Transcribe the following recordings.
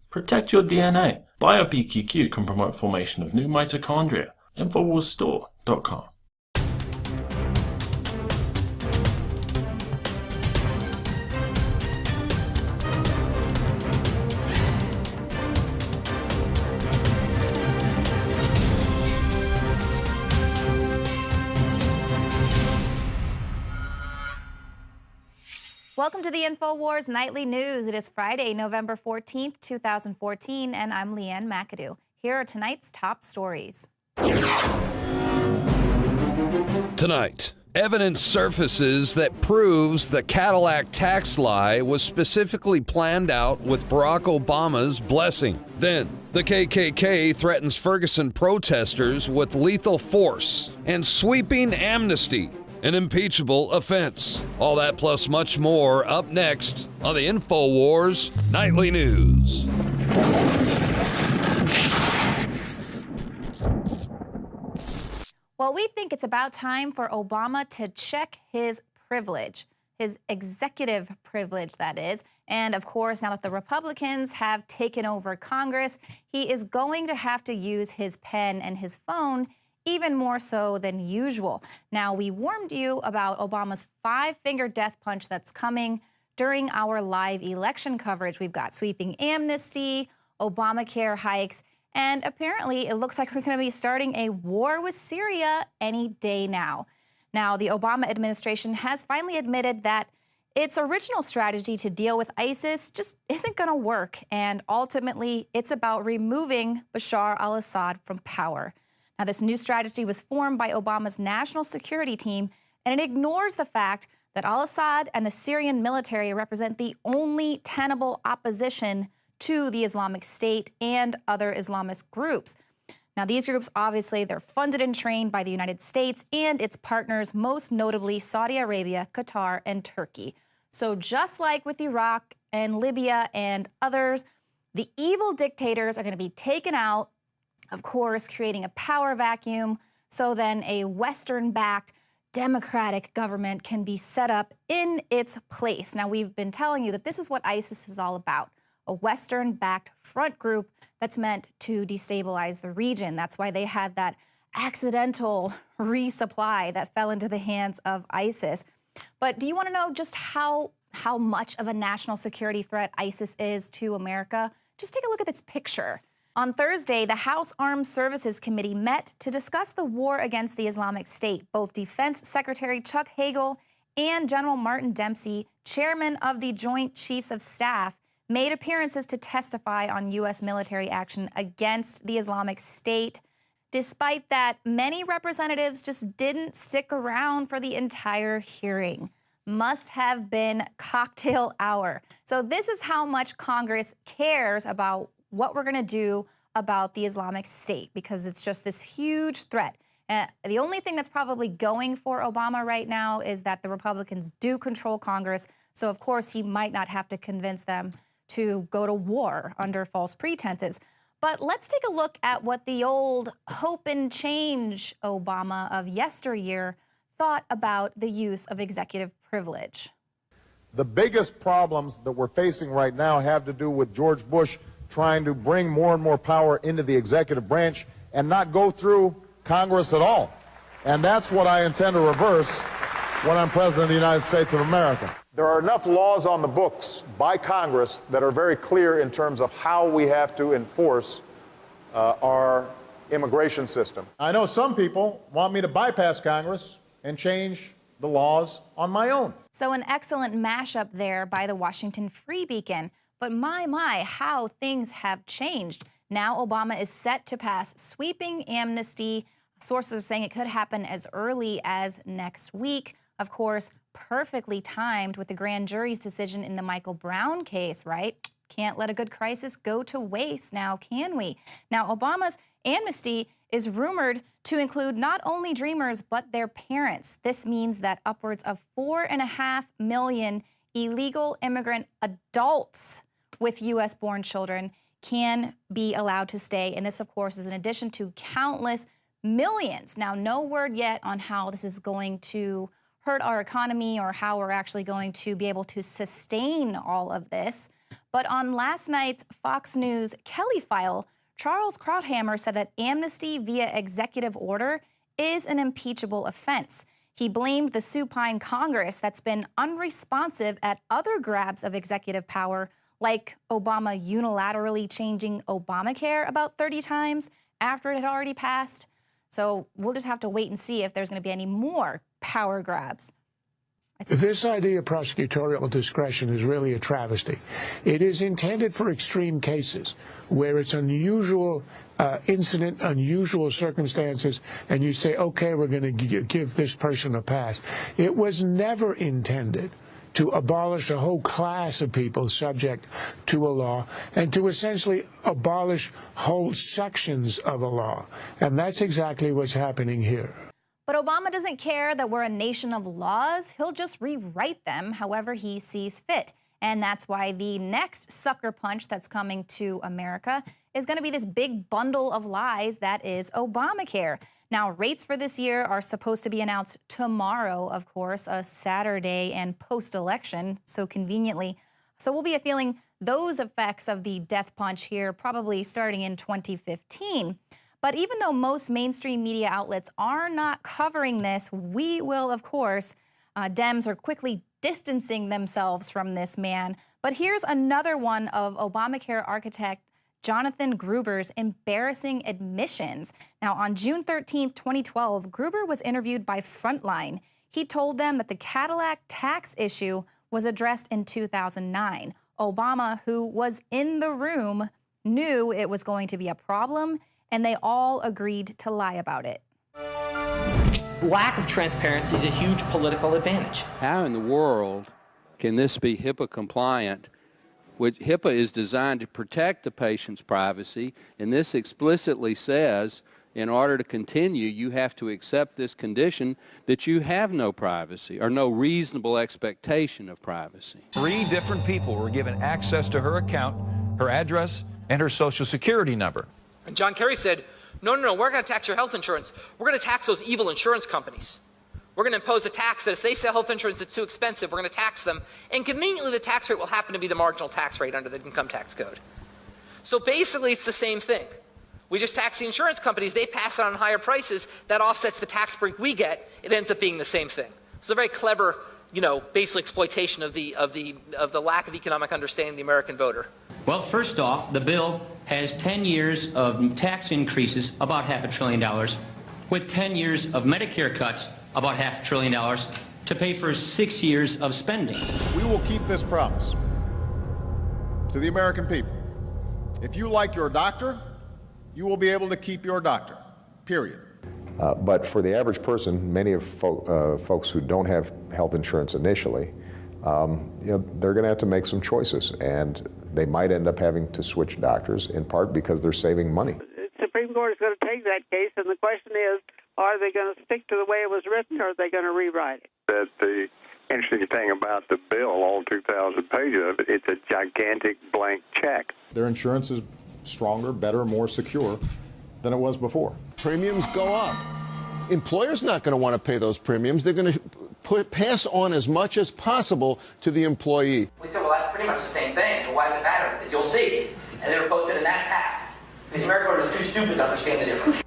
Protect your DNA. BioPQQ can promote formation of new mitochondria. Infowarsstore.com. Welcome to the Infowars Nightly News. It is Friday, November 14th, 2014, and I'm Leanne McAdoo. Here are tonight's top stories. Tonight, evidence surfaces that proves the Cadillac tax lie was specifically planned out with Barack Obama's blessing. Then, the KKK threatens Ferguson protesters with lethal force and sweeping amnesty. An impeachable offense. All that plus much more up next on the Infowars Nightly News. Well, we think it's about time for Obama to check his privilege, his executive privilege, that is. And of course, now that the Republicans have taken over Congress, he is going to have to use his pen and his phone even more so than usual. Now, we warned you about Obama's five-finger death punch that's coming during our live election coverage. We've got sweeping amnesty, Obamacare hikes, and apparently it looks like we're going to be starting a war with Syria any day now. Now, the Obama administration has finally admitted that its original strategy to deal with ISIS just isn't going to work, and ultimately it's about removing Bashar al-Assad from power. Now, this new strategy was formed by Obama's national security team, and it ignores the fact that al-Assad and the Syrian military represent the only tenable opposition to the Islamic State and other Islamist groups. Now, these groups, obviously, they're funded and trained by the United States and its partners, most notably Saudi Arabia, Qatar, and Turkey. So just like with Iraq and Libya and others, the evil dictators are going to be taken out, of course, creating a power vacuum, so then a Western-backed democratic government can be set up in its place. Now, we've been telling you that this is what ISIS is all about, a Western-backed front group that's meant to destabilize the region. That's why they had that accidental resupply that fell into the hands of ISIS. But do you want to know just how much of a national security threat ISIS is to America? Just take a look at this picture. On Thursday, the House Armed Services Committee met to discuss the war against the Islamic State. Both Defense Secretary Chuck Hagel and General Martin Dempsey, chairman of the Joint Chiefs of Staff, made appearances to testify on U.S. military action against the Islamic State. Despite that, many representatives just didn't stick around for the entire hearing. Must have been cocktail hour. So this is how much Congress cares about what we're going to do about the Islamic State, because it's just this huge threat. The only thing that's probably going for Obama right now is that the Republicans do control Congress. So, of course, he might not have to convince them to go to war under false pretenses. But let's take a look at what the old hope and change Obama of yesteryear thought about the use of executive privilege. The biggest problems that we're facing right now have to do with George Bush trying to bring more and more power into the executive branch and not go through Congress at all. And that's what I intend to reverse when I'm President of the United States of America. There are enough laws on the books by Congress that are very clear in terms of how we have to enforce our immigration system. I know some people want me to bypass Congress and change the laws on my own. So an excellent mashup there by the Washington Free Beacon. But my, how things have changed. Now Obama is set to pass sweeping amnesty. Sources are saying it could happen as early as next week. Of course, perfectly timed with the grand jury's decision in the Michael Brown case, right? Can't let a good crisis go to waste now, can we? Now, Obama's amnesty is rumored to include not only Dreamers, but their parents. This means that upwards of 4.5 million illegal immigrant adults with U.S.-born children can be allowed to stay. And this, of course, is in addition to countless millions. Now, no word yet on how this is going to hurt our economy or how we're actually going to be able to sustain all of this. But on last night's Fox News Kelly File, Charles Krauthammer said that amnesty via executive order is an impeachable offense. He blamed the supine Congress that's been unresponsive at other grabs of executive power, like Obama unilaterally changing Obamacare about 30 times after it had already passed. So we'll just have to wait and see if there's going to be any more power grabs. This idea of prosecutorial discretion is really a travesty. It is intended for extreme cases where it's unusual incident, unusual circumstances, and you say, okay, we're going to give this person a pass. It was never intended to abolish a whole class of people subject to a law and to essentially abolish whole sections of a law. And that's exactly what's happening here. But Obama doesn't care that we're a nation of laws. He'll just rewrite them however he sees fit. And that's why the next sucker punch that's coming to America is going to be this big bundle of lies that is Obamacare. Now, rates for this year are supposed to be announced tomorrow, of course, a Saturday and post-election, so conveniently. So we'll be feeling those effects of the death punch here probably starting in 2015. But even though most mainstream media outlets are not covering this, we will, of course. Dems are quickly distancing themselves from this man. But here's another one of Obamacare architect Jonathan Gruber's embarrassing admissions. Now, on June 13, 2012, Gruber was interviewed by Frontline. He told them that the Cadillac tax issue was addressed in 2009. Obama, who was in the room, knew it was going to be a problem, and they all agreed to lie about it. Lack of transparency is a huge political advantage. How in the world can this be HIPAA compliant? Which HIPAA is designed to protect the patient's privacy, and this explicitly says in order to continue, you have to accept this condition that you have no privacy or no reasonable expectation of privacy. 3 different people were given access to her account, her address, and her social security number. And John Kerry said, no, we're going to tax your health insurance. We're going to tax those evil insurance companies. We're going to impose a tax that if they sell health insurance that's too expensive, we're going to tax them. And conveniently, the tax rate will happen to be the marginal tax rate under the income tax code. So basically, it's the same thing. We just tax the insurance companies. They pass it on higher prices. That offsets the tax break we get. It ends up being the same thing. It's a very clever, basic exploitation of the lack of economic understanding of the American voter. Well, first off, the bill has 10 years of tax increases, about $500 billion, with 10 years of Medicare cuts, about $500 billion, to pay for 6 years of spending. We will keep this promise to the American people. If you like your doctor, you will be able to keep your doctor, period. But for the average person, many of folks who don't have health insurance initially, they're going to have to make some choices, and they might end up having to switch doctors, in part because they're saving money. The Supreme Court is going to take that case, and the question is, are they going to stick to the way it was written, or are they going to rewrite it? That the interesting thing about the bill, all 2,000 pages of it, it's a gigantic blank check. Their insurance is stronger, better, more secure than it was before. Premiums go up. Employers not going to want to pay those premiums. They're going to pass on as much as possible to the employee. We said, well, that's pretty much the same thing. But why does it matter? I said, you'll see. And they were both in that passed. Because the American voter is too stupid to understand the difference.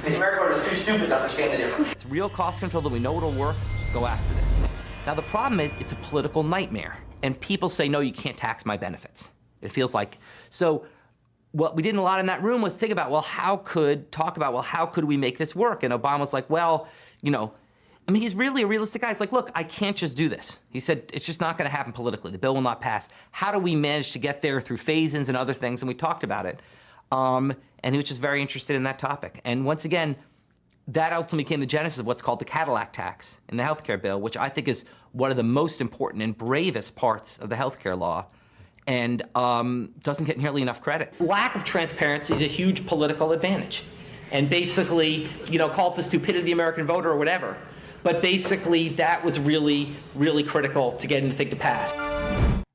The American voter is too stupid to understand the difference. It's real cost control that we know it'll work. Go after this. Now, the problem is it's a political nightmare. And people say, no, you can't tax my benefits. It feels like. So what we did a lot in that room was think about, how could we make this work? And Obama's like, he's really a realistic guy. He's like, look, I can't just do this. He said, it's just not going to happen politically. The bill will not pass. How do we manage to get there through phase-ins and other things? And we talked about it. And he was just very interested in that topic. And once again, that ultimately became the genesis of what's called the Cadillac tax in the healthcare bill, which I think is one of the most important and bravest parts of the healthcare law, and doesn't get nearly enough credit. Lack of transparency is a huge political advantage. And basically, call it the stupidity of the American voter or whatever. But basically, that was really, really critical to getting the thing to pass.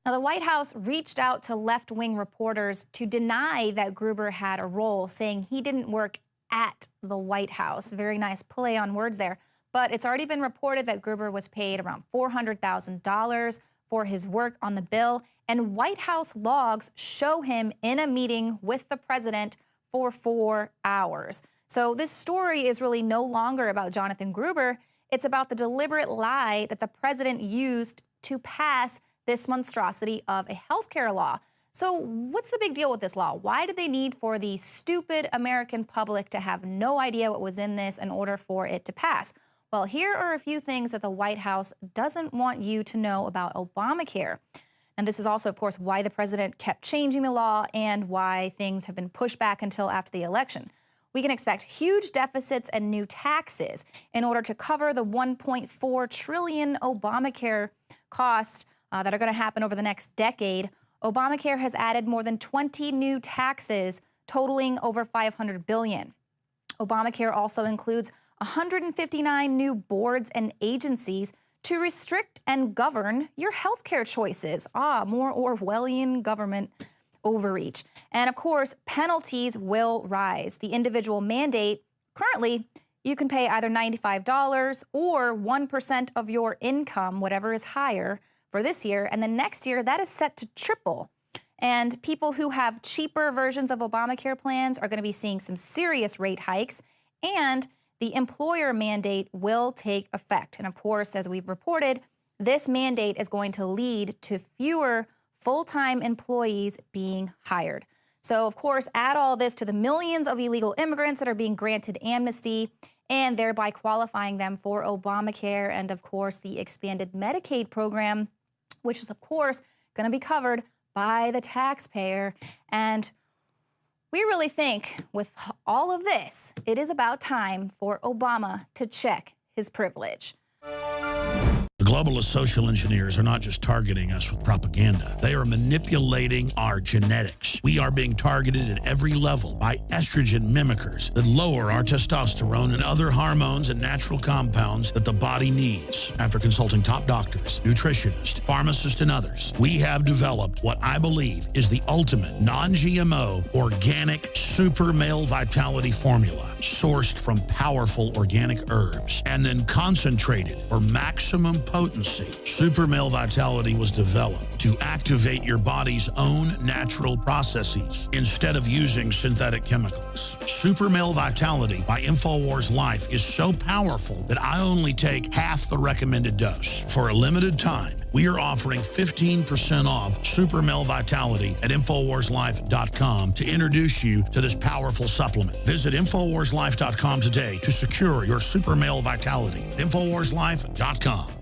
Now, the White House reached out to left-wing reporters to deny that Gruber had a role, saying he didn't work at the White House. Very nice play on words there. But it's already been reported that Gruber was paid around $400,000 for his work on the bill, and White House logs show him in a meeting with the president for 4 hours. So this story is really no longer about Jonathan Gruber. It's about the deliberate lie that the president used to pass this monstrosity of a healthcare law. So what's the big deal with this law? Why did they need for the stupid American public to have no idea what was in this in order for it to pass? Well, here are a few things that the White House doesn't want you to know about Obamacare. And this is also, of course, why the president kept changing the law and why things have been pushed back until after the election. We can expect huge deficits and new taxes in order to cover the $1.4 trillion Obamacare costs that are going to happen over the next decade. Obamacare has added more than 20 new taxes, totaling over $500 billion. Obamacare also includes 159 new boards and agencies to restrict and govern your healthcare choices. More Orwellian government overreach. And of course, penalties will rise. The individual mandate, currently, you can pay either $95 or 1% of your income, whatever is higher, for this year. And then next year, that is set to triple. And people who have cheaper versions of Obamacare plans are going to be seeing some serious rate hikes. And the employer mandate will take effect. And of course, as we've reported, this mandate is going to lead to fewer full-time employees being hired. So, of course, add all this to the millions of illegal immigrants that are being granted amnesty and thereby qualifying them for Obamacare and, of course, the expanded Medicaid program, which is, of course, going to be covered by the taxpayer. And we really think with all of this, it is about time for Obama to check his privilege. The globalist social engineers are not just targeting us with propaganda. They are manipulating our genetics. We are being targeted at every level by estrogen mimickers that lower our testosterone and other hormones and natural compounds that the body needs. After consulting top doctors, nutritionists, pharmacists, and others, we have developed what I believe is the ultimate non-GMO organic super male vitality formula sourced from powerful organic herbs and then concentrated for maximum potency. Super Male Vitality was developed to activate your body's own natural processes instead of using synthetic chemicals. Super Male Vitality by Infowars Life is so powerful that I only take half the recommended dose. For a limited time, we are offering 15% off Super Male Vitality at InfoWarsLife.com to introduce you to this powerful supplement. Visit InfoWarsLife.com today to secure your Super Male Vitality. InfoWarsLife.com.